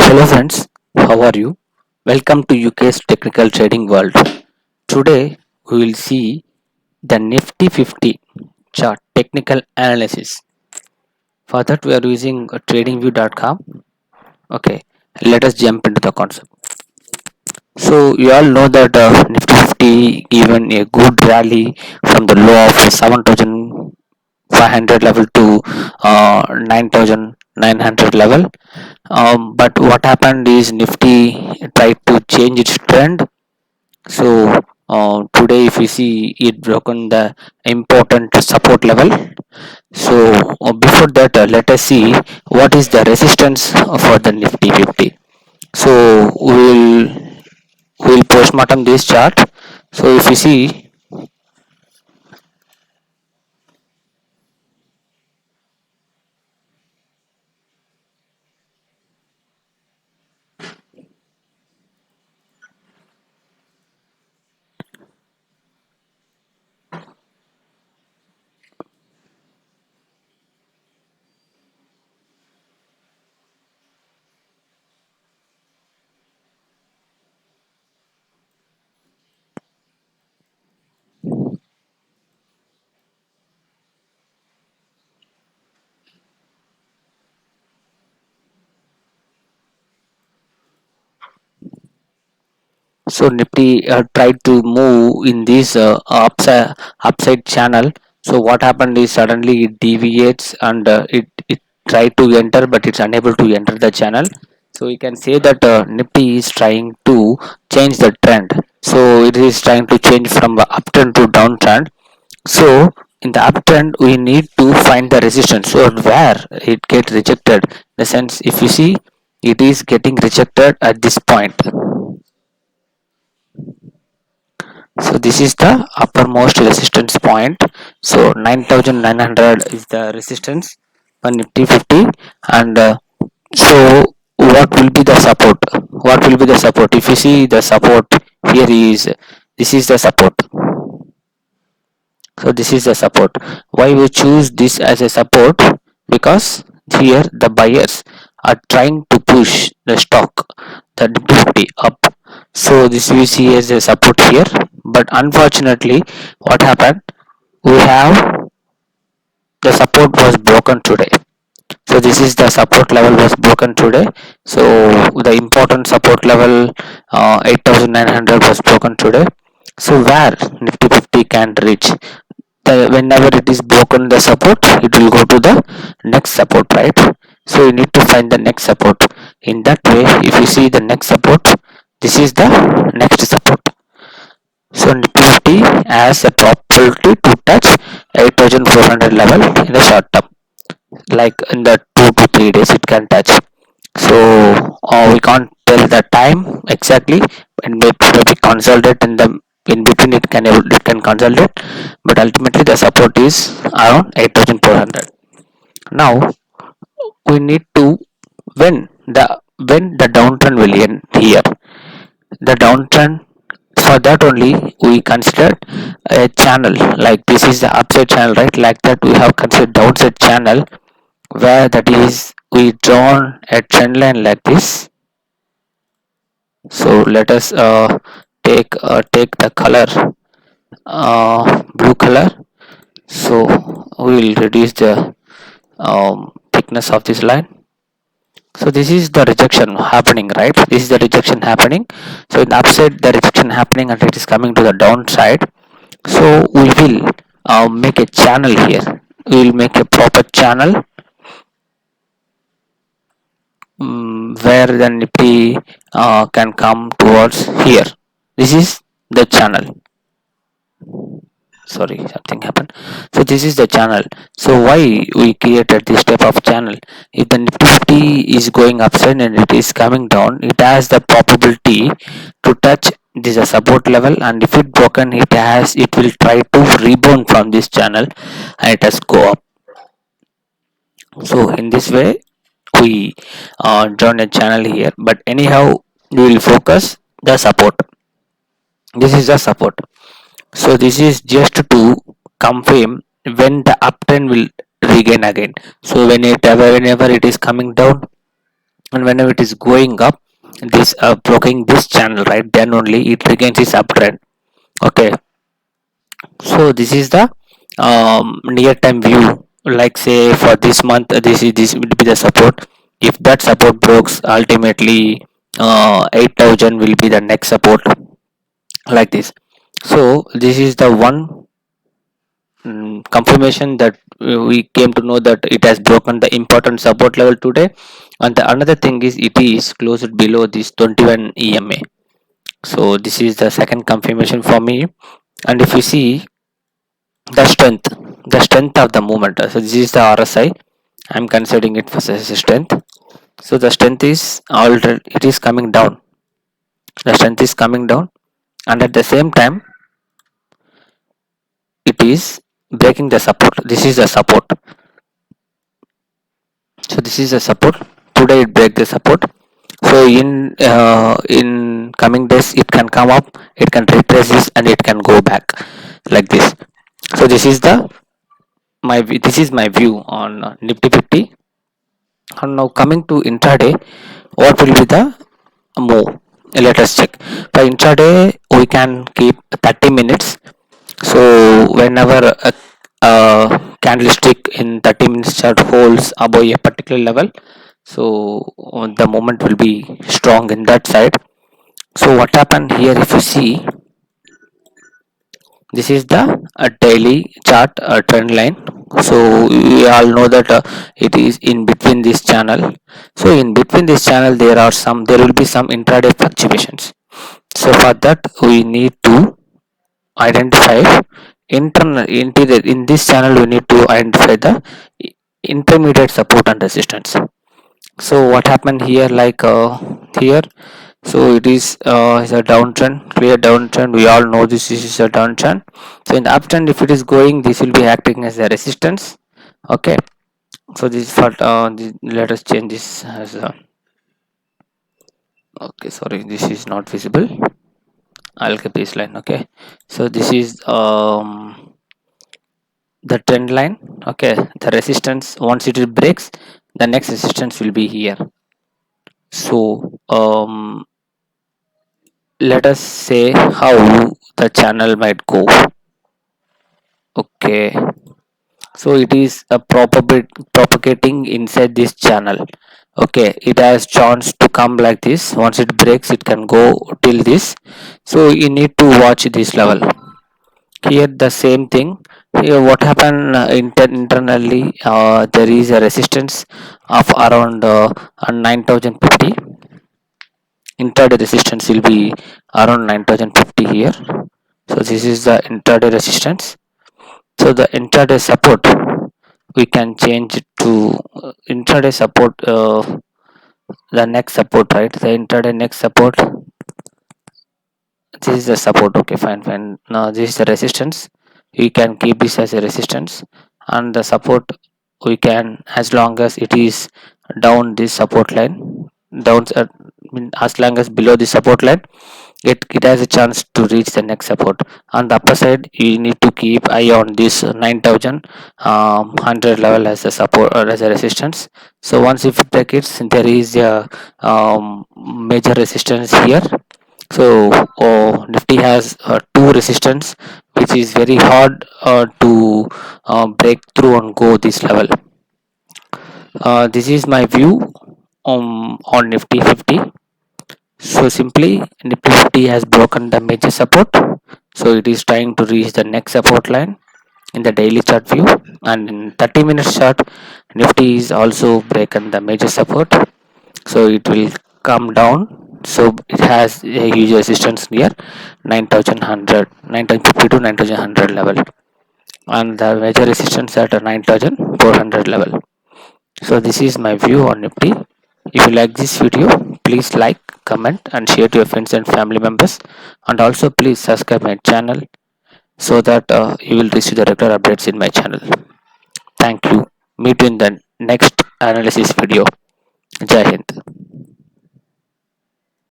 Hello friends, how are you? Welcome to UK's Technical Trading World. Today we will see the Nifty 50 chart technical analysis. For that we are using tradingview.com. Okay, let us jump into the concept. So you all know that Nifty 50 given a good rally from the low of 7,500 level to 9,900 level. But what happened is Nifty tried to change its trend. So today, if you see, it broken the important support level. So before that, let us see what is the resistance for the Nifty 50. So we'll postmortem this chart. So if you see, so Nifty tried to move in this upside channel. So what happened is suddenly it deviates and it tried to enter, but it's unable to enter the channel. So you can say that Nifty is trying to change the trend. So it is trying to change from the uptrend to downtrend. So in the uptrend, we need to find the resistance. So where it get rejected, in the sense if you see, it is getting rejected at this point. So this is the uppermost resistance point. So 9,900 is the resistance for Nifty 50, and so what will be the support? What will be the support? If you see the support here is, this is the support. So this is the support. Why we choose this as a support? Because here the buyers are trying to push the stock, the Nifty 50 up. So this we see as a support here, but unfortunately what happened, we have the support was broken today. So this is the support level was broken today. So the important support level 8,900 was broken today. So where Nifty 50 can reach, whenever it is broken the support, it will go to the next support, right? So you need to find the next support. In that way, if you see the next support, this is the next support. So Nifty 50 has a probability to touch 8,400 level in the short term, like in the 2 to 3 days it can touch. So we can't tell the time exactly, and maybe consolidate in the in between, it can consolidate, but ultimately the support is around 8,400. Now we need to, when the when the downtrend will end here, the downtrend, for that only we consider a channel, like this is the upside channel, right? Like that we have considered downside channel, where that is we drawn a trend line like this. So let us take the color blue color. So we will reduce the thickness of this line. So this is the rejection happening, right? This is the rejection happening. So in the upside the rejection happening and it is coming to the downside. So we will make a channel here. We will make a proper channel, where the Nifty can come towards here. This is the channel. Sorry, something happened. So this is the channel. So why we created this type of channel? If the Nifty is going upside and it is coming down, it has the probability to touch this a support level, and if it broken, it will try to rebound from this channel and it has go up. So in this way we drawn a channel here, but anyhow we will focus the support. This is the support. So this is just to confirm when the uptrend will regain again. So whenever it is coming down, and whenever it is going up, this blocking this channel, right, then only it regains its uptrend. Okay, so this is the near time view. Like say for this month, this will be the support. If that support breaks, ultimately 8,000 will be the next support, like this. So this is the one confirmation that we came to know that it has broken the important support level today. And the another thing is it is closed below this 21 EMA. So this is the second confirmation for me. And if you see the strength of the movement, so this is the RSI. I'm considering it for as a strength. So the strength is already, it is coming down. The strength is coming down, and at the same time it is breaking the support. This is the support. So this is the support. Today it break the support. So in coming days it can come up, it can retrace this, and it can go back, like this. So this is the this is my view on Nifty 50. And now coming to intraday, what will be the move? Let us check. For intraday, we can keep 30 minutes. So whenever a candlestick in 30 minutes chart holds above a particular level, so the moment will be strong in that side. So what happened here, if you see, this is the daily chart trend line. So we all know that it is in between this channel. So in between this channel there will be some intraday fluctuations. So for that we need to identify in this channel we need to identify the intermediate support and resistance. So what happened here, like here, so it is a downtrend, clear downtrend. We all know this is a downtrend. So in the uptrend, if it is going, this will be acting as a resistance. Okay, so this for let us change this as a, okay, sorry, this is not visible. I'll keep this line. Okay, so this is the trend line. Okay, the resistance, once it breaks, the next resistance will be here. So let us say how the channel might go. Okay, so it is a propagating inside this channel. Okay, it has chance to come like this. Once it breaks, it can go till this. So you need to watch this level. Here the same thing. Here what happened internally, there is a resistance of around 9050. Intraday resistance will be around 9050 here. So this is the intraday resistance. So the intraday support, we can change it to intraday support, the next support, right? The intraday next support, this is the support. Okay, fine. Now this is the resistance. We can keep this as a resistance, and the support we can, as long as it is down this support line, down as long as below the support line, it has a chance to reach the next support. On the upper side, you need to keep eye on this 9100 level as a support or as a resistance. So once if it breaks, there is a major resistance here. So Nifty has two resistance, which is very hard to break through and go this level. This is my view on Nifty 50. So simply Nifty 50 has broken the major support. So it is trying to reach the next support line in the daily chart view, and in 30 minutes chart, Nifty is also broken the major support. So it will come down. So it has a huge resistance near 9100, 9150 to 9100 level, and the major resistance at 9400 level. So this is my view on Nifty. If you like this video, please like, comment and share to your friends and family members, and also please subscribe my channel so that you will receive the regular updates in my channel. Thank you. Meet you in the next analysis video. Jai Hind.